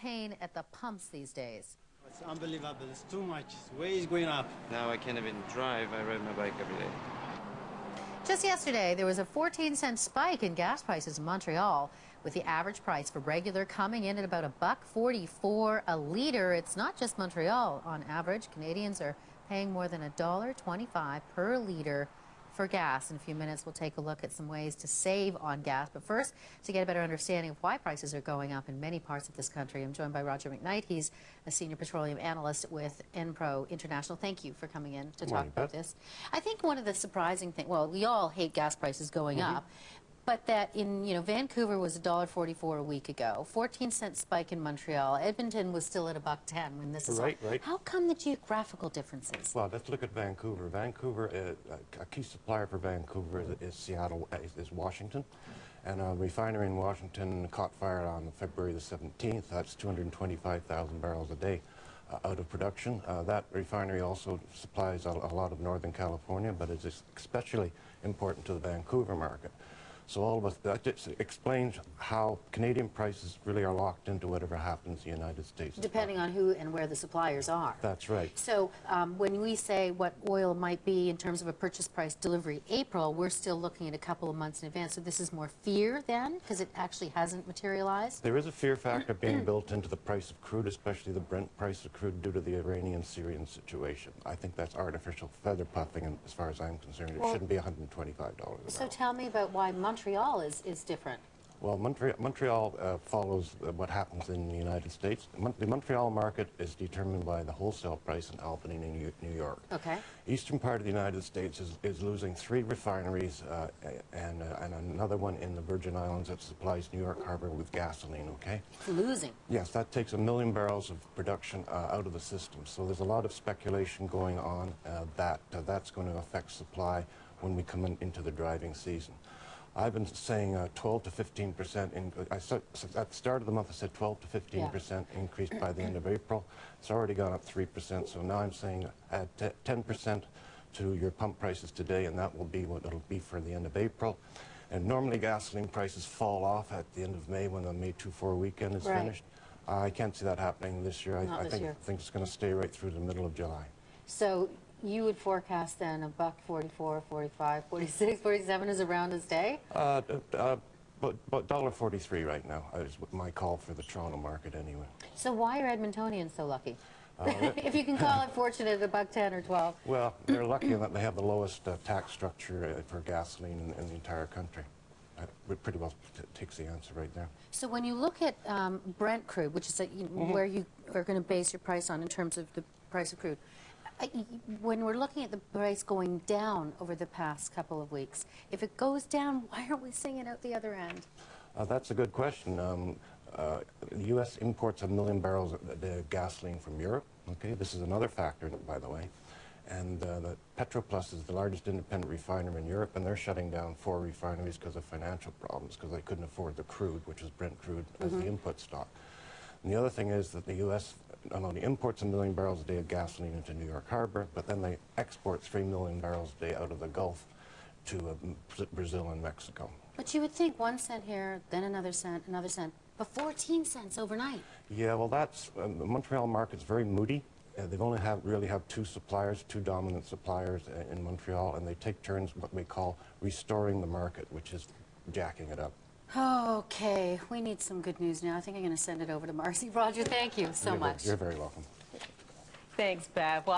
pain at the pumps these days. It's unbelievable. It's too much. It's way going up. Now I can't even drive. I ride my bike every day. Just yesterday, there was a 14-cent spike in gas prices in Montreal, with the average price for regular coming in at about $1.44 a litre. It's not just Montreal. On average, Canadians are paying more than $1.25 per litre for gas. In a few minutes, we'll take a look at some ways to save on gas. But first, to get a better understanding of why prices are going up in many parts of this country, I'm joined by Roger McKnight. He's a senior petroleum analyst with Enpro International. Thank you for coming in to talk about this. I think one of the surprising things, well, we all hate gas prices going up, but that in, Vancouver was $1.44 a week ago, 14-cent spike in Montreal. Edmonton was still at $1.10 when this is right. How come the geographical differences? Well, let's look at Vancouver. Vancouver, a key supplier for Vancouver is Seattle, is Washington. And a refinery in Washington caught fire on February the 17th. That's 225,000 barrels a day out of production. That refinery also supplies a lot of Northern California, but it's especially important to the Vancouver market. So all of us, that just explains how Canadian prices really are locked into whatever happens in the United States. Depending on who and where the suppliers are. That's right. So when we say what oil might be in terms of a purchase price delivery April, we're still looking at a couple of months in advance. So this is more fear then, because it actually hasn't materialized? There is a fear factor being built into the price of crude, especially the Brent price of crude, due to the Iranian-Syrian situation. I think that's artificial feather puffing, and as far as I'm concerned, it shouldn't be $125 a barrel. So tell me about why Montreal is different. Well, Montreal follows what happens in the United States. The Montreal market is determined by the wholesale price in Albany, New York. Okay. Eastern part of the United States is losing 3 refineries and another one in the Virgin Islands that supplies New York Harbor with gasoline, okay? It's losing. Yes, that takes 1 million barrels of production out of the system. So there's a lot of speculation going on that's going to affect supply when we come into the driving season. I've been saying 12 to 15%. At the start of the month, I said 12 to 15% increase by the end of April. It's already gone up 3%. So now I'm saying add 10% to your pump prices today, and that will be what it'll be for the end of April. And normally gasoline prices fall off at the end of May when the May 2-4 weekend is finished. I can't see that happening this year. I think it's going to stay right through the middle of July. So you would forecast then $1.44, 45, 46, 47 is around to stay? But $1.43 right now is my call for the Toronto market anyway. So why are Edmontonians so lucky? If you can call it fortunate at $1.10 or 12. Well, they're lucky in that they have the lowest tax structure for gasoline in the entire country. It pretty well takes the answer right there. So when you look at Brent crude, which is where you are going to base your price on in terms of the price of crude, when we're looking at the price going down over the past couple of weeks, if it goes down, why aren't we seeing it out the other end? That's a good question. The U.S. imports 1 million barrels of gasoline from Europe. Okay, this is another factor, by the way. And the Petroplus is the largest independent refiner in Europe, and they're shutting down 4 refineries because of financial problems, because they couldn't afford the crude, which is Brent crude, as the input stock. And the other thing is that the U.S. not only imports 1 million barrels a day of gasoline into New York Harbor, but then they export 3 million barrels a day out of the Gulf to Brazil and Mexico. But you would think 1 cent here, then another cent, but 14 cents overnight. Yeah, well, that's the Montreal market's very moody. They've only really have 2 suppliers, 2 dominant suppliers in Montreal, and they take turns what we call restoring the market, which is jacking it up. Okay, we need some good news now. I think I'm going to send it over to Marcy. Roger, thank you so much. You're very welcome. Thanks, Bev. Well,